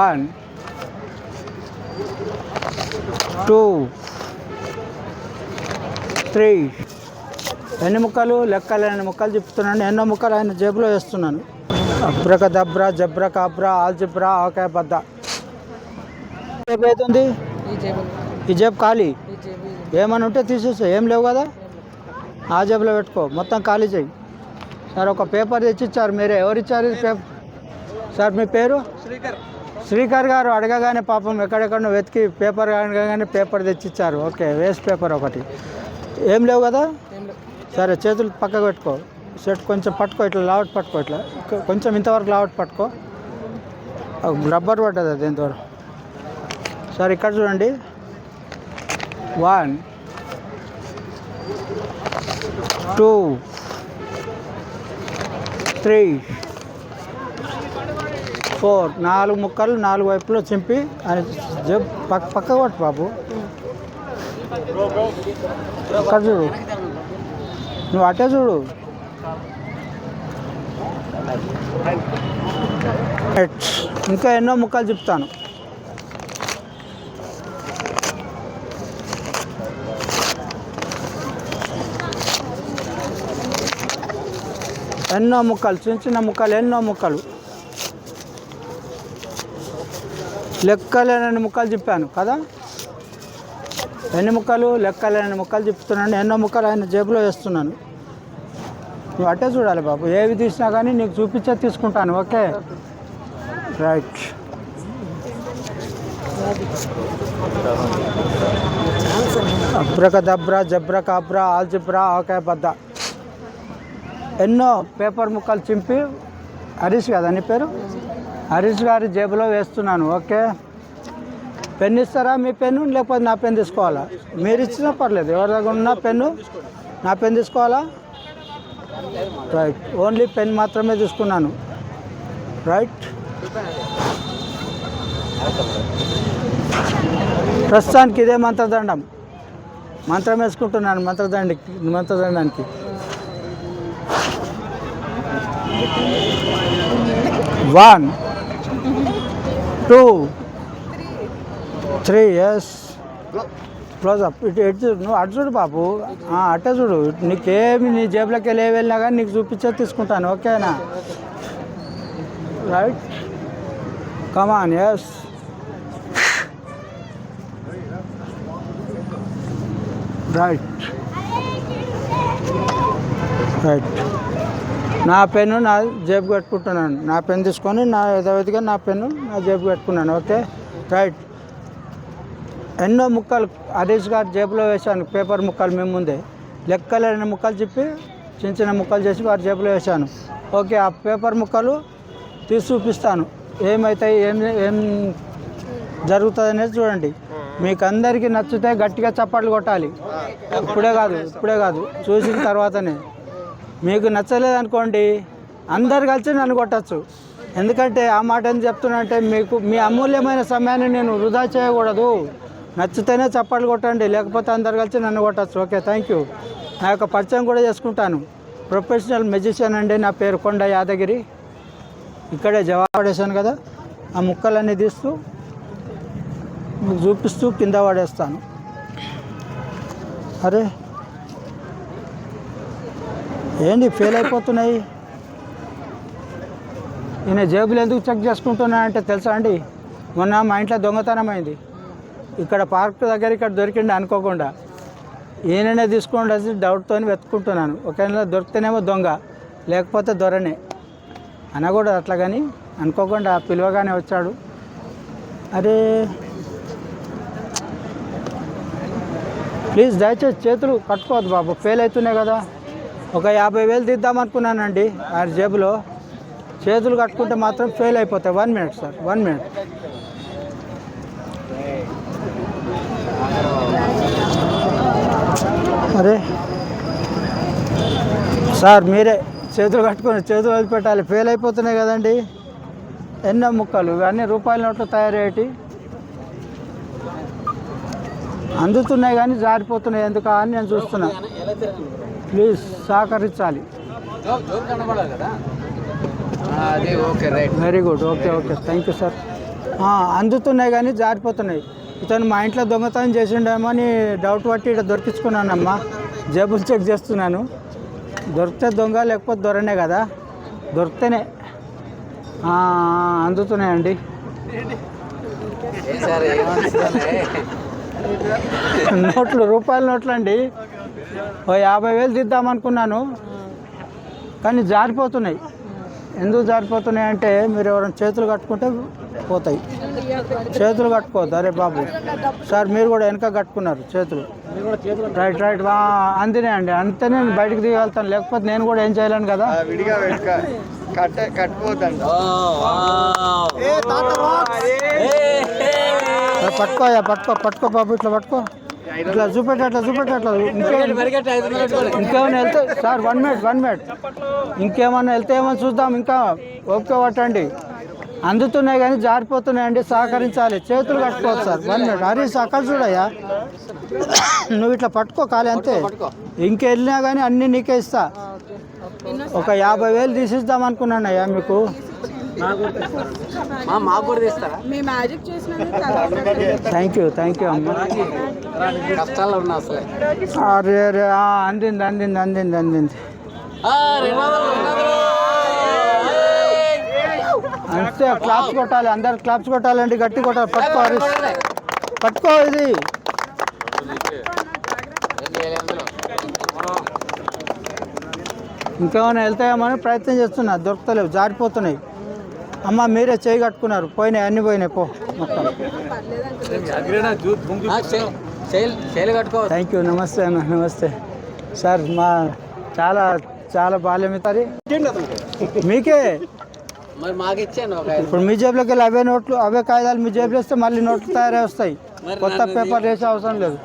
1 2 3 ఎన్ని ముక్కలు లెక్కలేని ముక్కలు చెప్తున్నాను. ఎన్నో ముక్కలు ఆయన జేబులో వేస్తున్నాను. అబ్రక దబ్రా జబ్ర కాబ్రా ఆల్జిబ్రా ఆకాయ బద్ద. జేబు అవుతుంది. ఈ జేబు ఖాళీ. ఏమని ఉంటే తీసేస్తా. ఏం లేవు కదా, ఆ జేబులో పెట్టుకో. మొత్తం ఖాళీ చేయి. సార్ ఒక పేపర్ తెచ్చిచ్చారు మీరే. ఎవరిచ్చారు ఇది పేపర్? సార్ మీ పేరు? శ్రీకర్ గారు. అడగగానే పాపం ఎక్కడెక్కడో వెతికి పేపర్ అడగగానే పేపర్ తెచ్చిచ్చారు. ఓకే, వేస్ట్ పేపర్ ఒకటి. ఏం లేవు కదా. సరే, చేతులు పక్కకు పెట్టుకో. షర్ట్ కొంచెం పట్టుకో, ఇట్లా లావట్ పట్టుకో, ఇట్లా కొంచెం ఇంతవరకు లావట్ పట్టుకో. రబ్బర్ పడ్డది అది ఇంతవరకు. సార్ ఇక్కడ చూడండి. 1 2 3 4 4 ముక్కలు 4 వైపులో చింపి అని పక్కకు పట్టు బాబు. అక్కడ చూడు, నువ్వు అటే చూడు. ఇంకా ఎన్నో ముక్కలు చెప్తాను. ఎన్నో ముక్కలు, చిన్న చిన్న ముక్కలు, ఎన్నో ముక్కలు, లెక్కలేనన్ని ముక్కలు చెప్పాను కదా. ఎన్ని ముక్కలు లెక్కలేనన్ని ముక్కలు చెప్తున్నాను. ఎన్నో ముక్కలు ఆయన జేబులో వేస్తున్నాను. నువ్వు అట్టే చూడాలి బాబు. ఏవి తీసినా కానీ నీకు చూపించే తీసుకుంటాను. Okay, right. అబ్రక దబ్రా జబ్ర కాబ్రా ఆల్జిబ్రా ఆకాయ బద్ద. ఎన్నో పేపర్ ముక్కలు చింపి, హరీష్ కదా నీ పేరు? హరీష్ గారి జేబులో వేస్తున్నాను. ఓకే, పెన్ ఇస్తారా? మీ పెన్ను లేకపోతే నా పెన్ తీసుకోవాలా? మీరు ఇచ్చినా పర్లేదు. ఎవరి దగ్గర ఉన్న పెన్ను, నా పెన్ తీసుకోవాలా? రైట్, ఓన్లీ పెన్ మాత్రమే తీసుకున్నాను. రైట్. ప్రస్తుతానికి ఇదే మంత్రదండం. మంత్రం వేసుకుంటున్నాను మంత్రదండానికి. 1 2 3 ఎస్. Close up. ఇటు నువ్వు అటు చూడు బాబు. అట్టే చూడు. నీకేమి నీ జేబులోకి వెళ్ళి వెళ్ళినా కానీ నీకు చూపించే తీసుకుంటాను. ఓకేనా? Right, come on. Yes, right right. నా పెన్ను నా జేబు పెట్టుకుంటున్నాను. నా పెన్ తీసుకొని నా యథావిధిగా నా పెన్ను నా జేబు పెట్టుకున్నాను. Okay, right. ఎన్నో ముక్కలు హరీష్ గారు జేబులో వేశాను. పేపర్ ముక్కలు మీ ముందే లెక్కలేని ముక్కలు చెప్పి చిన్న చిన్న ముక్కలు చేసి వారి జేబులో వేశాను. ఓకే, ఆ పేపర్ ముక్కలు తీసి చూపిస్తాను. ఏమవుతాయి, ఏం జరుగుతుంది అనేది చూడండి. మీకు అందరికీ నచ్చితే గట్టిగా చప్పట్లు కొట్టాలి. ఇప్పుడే కాదు, చూసిన తర్వాతనే. మీకు నచ్చలేదనుకోండి, అందరు కలిసి నన్ను కొట్టచ్చు. ఎందుకంటే ఆ మాట ఎందుకు చెప్తున్నా అంటే, మీకు మీ అమూల్యమైన సమయాన్ని నేను వృధా చేయకూడదు. నచ్చితేనే చప్పట్లు కొట్టండి, లేకపోతే అందరు కలిసి నన్ను కొట్టచ్చు. Okay, thank you. నా యొక్క పరిచయం కూడా చేసుకుంటాను. ప్రొఫెషనల్ మెజిషియన్ అండి. నా పేరు కొండ యాదగిరి. ఇక్కడే జవాబు పడేశాను కదా, ఆ ముక్కలన్నీ తీస్తూ మీకు చూపిస్తూ కింద పడేస్తాను. అరే ఏంటి ఫెయిల్ అయిపోతున్నాయి? ఈయన జేబులు ఎందుకు చెక్ చేసుకుంటున్నా అంటే తెలుసా అండి, మొన్న మా ఇంట్లో దొంగతనం అయింది. ఇక్కడ పార్క్ దగ్గర ఇక్కడ దొరికిండి అనుకోకుండా. ఈయననే తీసుకోండి అది డౌట్తో వెతుక్కుంటున్నాను. ఒకవేళ దొరికితేనేమో దొంగ, లేకపోతే దొరనే అనకూడదు అట్లా. కానీ అనుకోకుండా పిలువగానే వచ్చాడు. అరే ప్లీజ్ దయచేసి చేతులు కట్టుకోవద్దు బాబు, ఫెయిల్ అవుతున్నాయి కదా. ఒక 50,000 తీద్దామనుకున్నానండి ఆ జేబులో. చేతులు కట్టుకుంటే మాత్రం ఫెయిల్ అయిపోతాయి. 1 మినిట్ సార్, 1 మినిట్. అరే సార్ మీరే చేతులు కట్టుకొని చేతులు వదిలిపెట్టాలి. ఫెయిల్ అయిపోతున్నాయి కదండి. ఎన్నో ముక్కలు ఇవన్నీ రూపాయల నోట్లు తయారయ్యేటి. అందుతున్నాయి కానీ జారిపోతున్నాయి ఎందుకు అని నేను చూస్తున్నా. ప్లీజ్ సహకరించాలి. Very good. Okay thank you sir. అందుతున్నాయి కానీ జారిపోతున్నాయి. ఇతను మా ఇంట్లో దొంగతనం చేసిండేమో అని డౌట్ పట్టి ఇక్కడ దొరికించుకున్నానమ్మా. జేబులు చెక్ చేస్తున్నాను. దొరికితే దొంగ లేకపోతే దొరనే కదా, దొరికితేనే అందుతున్నాయండి. నోట్లు, రూపాయల నోట్లు అండి. ఓ 50,000 తీద్దామనుకున్నాను కానీ జారిపోతున్నాయి. ఎందుకు జారిపోతున్నాయి అంటే మీరు ఎవరైనా చేతులు కట్టుకుంటే పోతాయి. చేతులు కట్టుకోవద్దు. అరే బాబు సార్ మీరు కూడా వెనక కట్టుకున్నారు చేతులు. రైట్ అంతనే అండి, అంతే నేను బయటకు దిగలుగుతాను, లేకపోతే నేను కూడా ఏం చేయలేను కదా. పట్టుకో బాబు, ఇట్లా పట్టుకో, ఇట్లా చూపెట్టట్లా. ఇంకేమైనా వెళ్తే సార్ 1 మినిట్ ఇంకేమన్నా వెళ్తే ఏమో చూద్దాం. ఇంకా ఓకే పట్టండి. అందుతున్నాయి కానీ జారిపోతున్నాయండి, సహకరించాలి. చేతులు కట్టుకోవచ్చు సార్. 1 మినిట్. హరీష్ అక్కడ చూడయ్యా, నువ్వు ఇట్లా పట్టుకో కాలే అంతే. ఇంకెళ్ళినా కానీ అన్నీ నీకే ఇస్తా. ఒక 50,000 తీసిద్దాం అనుకున్నాను అయ్యా మీకు. థ్యాంక్ యూ అమ్మ. అరే అందింది. అంతే క్లాప్స్ కొట్టాలి, అందరు క్లాప్స్ కొట్టాలండి, గట్టి కొట్టాలి. పట్టుకో ఇది. ఇంకేమైనా వెళ్తాయేమని ప్రయత్నం చేస్తున్నా, దొరుకుతలేవు, జారిపోతున్నాయి. అమ్మ మీరే చేయి కట్టుకున్నారు, పోయినాయి, అన్నీ పోయినాయి. పో మొత్తం. Thank you. నమస్తే అన్న. నమస్తే సార్. మా చాలా బాల్యమితారి మీకే. ఇప్పుడు మీ జేబులోకి వెళ్ళి అవే నోట్లు, అవే కాగితాలు మీ జేబులో వేస్తే మళ్ళీ నోట్లు తయారై వస్తాయి. కొత్త పేపర్ వేసే అవసరం లేదు.